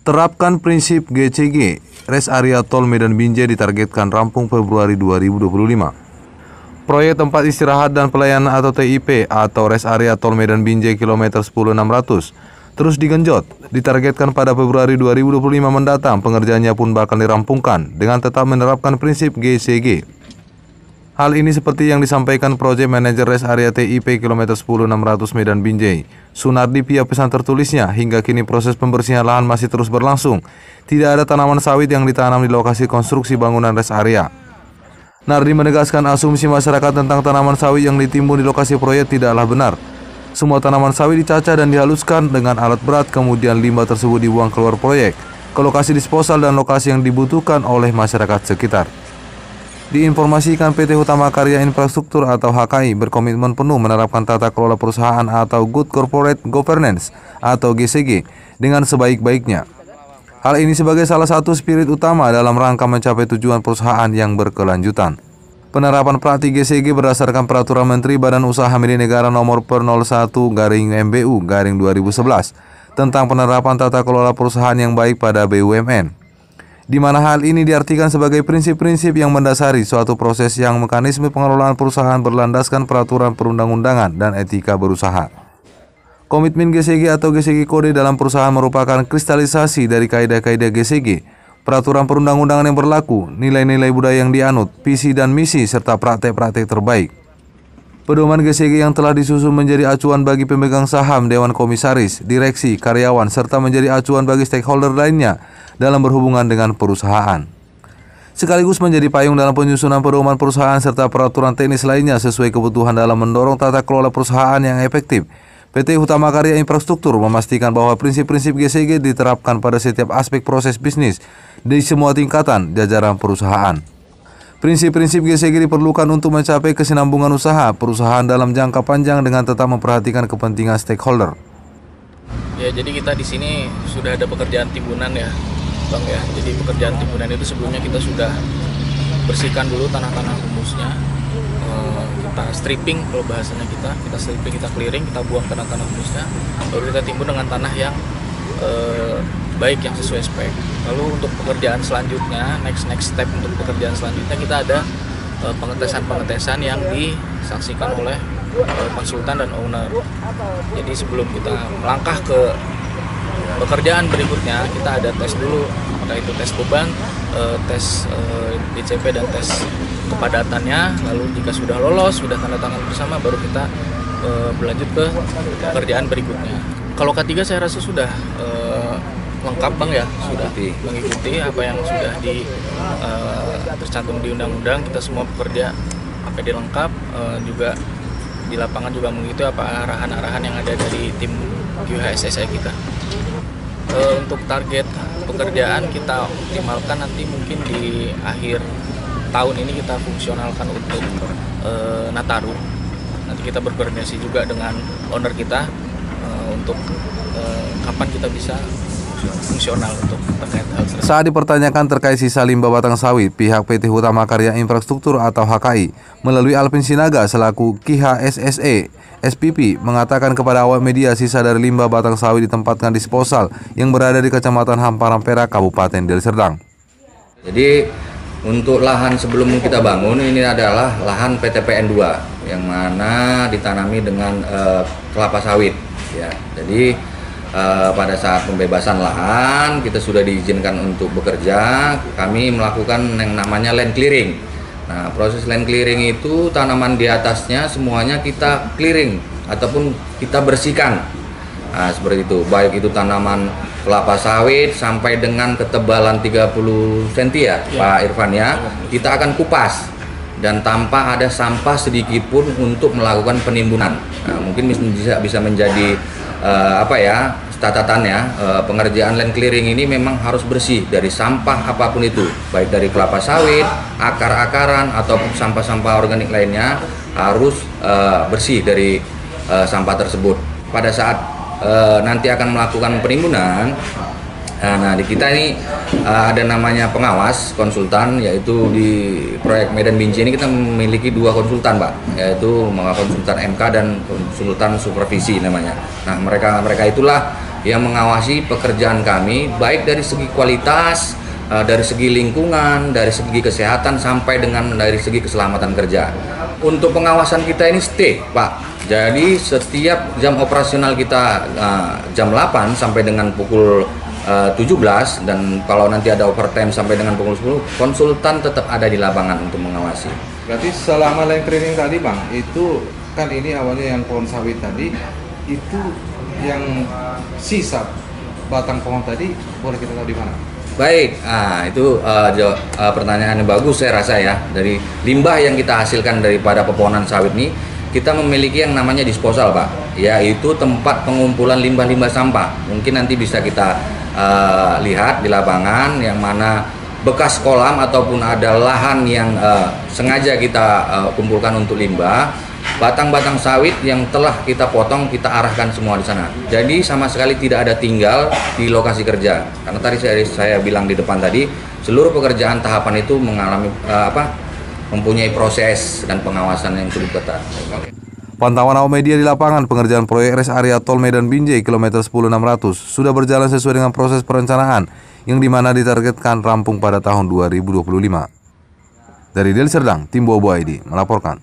Terapkan prinsip GCG, Res Area Tol Medan Binjai ditargetkan rampung Februari 2025. Proyek tempat istirahat dan pelayanan atau TIP atau Res Area Tol Medan Binjai kilometer 10600 terus digenjot. Ditargetkan pada Februari 2025 mendatang pengerjaannya pun bakal dirampungkan dengan tetap menerapkan prinsip GCG. Hal ini seperti yang disampaikan Project Manager Res Area TIP kilometer 10600 Medan Binjai, Sunardi via pesan tertulisnya. Hingga kini proses pembersihan lahan masih terus berlangsung. Tidak ada tanaman sawit yang ditanam di lokasi konstruksi bangunan res area. Nardi menegaskan asumsi masyarakat tentang tanaman sawit yang ditimbun di lokasi proyek tidaklah benar. Semua tanaman sawit dicacah dan dihaluskan dengan alat berat, kemudian limbah tersebut dibuang keluar proyek ke lokasi disposal dan lokasi yang dibutuhkan oleh masyarakat sekitar. Diinformasikan PT Hutama Karya Infrastruktur atau HKI berkomitmen penuh menerapkan tata kelola perusahaan atau Good Corporate Governance atau GCG dengan sebaik-baiknya. Hal ini sebagai salah satu spirit utama dalam rangka mencapai tujuan perusahaan yang berkelanjutan. Penerapan praktik GCG berdasarkan Peraturan Menteri Badan Usaha Milik Negara Nomor 01/MBU/2011 tentang penerapan tata kelola perusahaan yang baik pada BUMN. Di mana hal ini diartikan sebagai prinsip-prinsip yang mendasari suatu proses yang mekanisme pengelolaan perusahaan berlandaskan peraturan perundang-undangan dan etika berusaha. Komitmen GCG atau GCG Kode dalam perusahaan merupakan kristalisasi dari kaidah-kaidah GCG, peraturan perundang-undangan yang berlaku, nilai-nilai budaya yang dianut, visi dan misi, serta praktek-praktek terbaik. Pedoman GCG yang telah disusun menjadi acuan bagi pemegang saham, dewan komisaris, direksi, karyawan, serta menjadi acuan bagi stakeholder lainnya dalam berhubungan dengan perusahaan. Sekaligus menjadi payung dalam penyusunan pedoman perusahaan serta peraturan teknis lainnya sesuai kebutuhan dalam mendorong tata kelola perusahaan yang efektif. PT Hutama Karya Infrastruktur memastikan bahwa prinsip-prinsip GCG diterapkan pada setiap aspek proses bisnis di semua tingkatan jajaran perusahaan. Prinsip-prinsip GCG diperlukan untuk mencapai kesinambungan usaha perusahaan dalam jangka panjang dengan tetap memperhatikan kepentingan stakeholder. Ya, jadi kita di sini sudah ada pekerjaan timbunan ya, Bang ya. Jadi pekerjaan timbunan itu sebelumnya kita sudah bersihkan dulu tanah-tanah humusnya. Kita stripping, kalau bahasanya kita stripping, kita clearing, kita buang tanah-tanah humusnya. Baru kita timbun dengan tanah yang baik, yang sesuai spek. Lalu untuk pekerjaan selanjutnya, next step untuk pekerjaan selanjutnya kita ada pengetesan yang disaksikan oleh konsultan dan owner. Jadi sebelum kita melangkah ke pekerjaan berikutnya, kita ada tes dulu, apakah itu tes beban, tes DCP dan tes kepadatannya. Lalu jika sudah lolos, sudah tanda tangan bersama, baru kita berlanjut ke pekerjaan berikutnya. Kalau K3 saya rasa sudah lengkap Bang ya, sudah mengikuti apa yang sudah tercantum di undang-undang. Kita semua pekerja APD lengkap, juga di lapangan juga mengikuti apa arahan-arahan yang ada dari tim QHSSI kita. Untuk target pekerjaan kita optimalkan nanti mungkin di akhir tahun ini kita fungsionalkan untuk Nataru. Nanti kita berkoordinasi juga dengan owner kita untuk kapan kita bisa fungsional untuk terkait hal tersebut. Saat dipertanyakan terkait sisa limbah batang sawit, pihak PT Hutama Karya Infrastruktur atau HKI melalui Alvin Sinaga selaku KHSSE SPP mengatakan kepada awak media sisa dari limbah batang sawit ditempatkan di disposal yang berada di Kecamatan Hamparan Perak, Kabupaten Deli Serdang. Jadi untuk lahan sebelum kita bangun ini adalah lahan PTPN 2 yang mana ditanami dengan kelapa sawit ya. Jadi pada saat pembebasan lahan kita sudah diizinkan untuk bekerja, kami melakukan yang namanya land clearing. Nah, proses land clearing itu tanaman di atasnya semuanya kita clearing ataupun kita bersihkan. Nah, seperti itu, baik itu tanaman kelapa sawit sampai dengan ketebalan 30 cm ya, Pak Irfan ya. Kita akan kupas dan tanpa ada sampah sedikit pun untuk melakukan penimbunan. Nah, mungkin bisa menjadi catatannya, pengerjaan land clearing ini memang harus bersih dari sampah apapun itu, baik dari kelapa sawit, akar-akaran ataupun sampah-sampah organik lainnya harus bersih dari sampah tersebut. Pada saat nanti akan melakukan penimbunan, Nah, di kita ini ada namanya pengawas konsultan, yaitu di proyek Medan Binjai ini kita memiliki 2 konsultan, Pak, yaitu konsultan MK dan konsultan supervisi namanya. Nah, mereka itulah yang mengawasi pekerjaan kami, baik dari segi kualitas, dari segi lingkungan, dari segi kesehatan, sampai dengan dari segi keselamatan kerja. Untuk pengawasan kita ini stay, Pak. Jadi setiap jam operasional kita jam 8 sampai dengan pukul 17, dan kalau nanti ada overtime sampai dengan pukul 10, konsultan tetap ada di lapangan untuk mengawasi. Berarti selama line cleaning tadi Bang, itu kan ini awalnya yang pohon sawit tadi, itu yang sisa batang pohon tadi boleh kita tahu di mana? Baik, itu pertanyaan yang bagus saya rasa ya. Dari limbah yang kita hasilkan daripada pepohonan sawit ini, kita memiliki yang namanya disposal, Pak, yaitu tempat pengumpulan limbah-limbah sampah. Mungkin nanti bisa kita lihat di lapangan, yang mana bekas kolam ataupun ada lahan yang sengaja kita kumpulkan untuk limbah. Batang-batang sawit yang telah kita potong, kita arahkan semua di sana. Jadi sama sekali tidak ada tinggal di lokasi kerja. Karena tadi saya bilang di depan tadi, seluruh pekerjaan tahapan itu mengalami mempunyai proses dan pengawasan yang cukup ketat. Pantauan awak media di lapangan pengerjaan proyek res area tol Medan Binjai kilometer 10.600 sudah berjalan sesuai dengan proses perencanaan yang dimana ditargetkan rampung pada tahun 2025. Dari Deli Serdang, Tim Bobo ID melaporkan.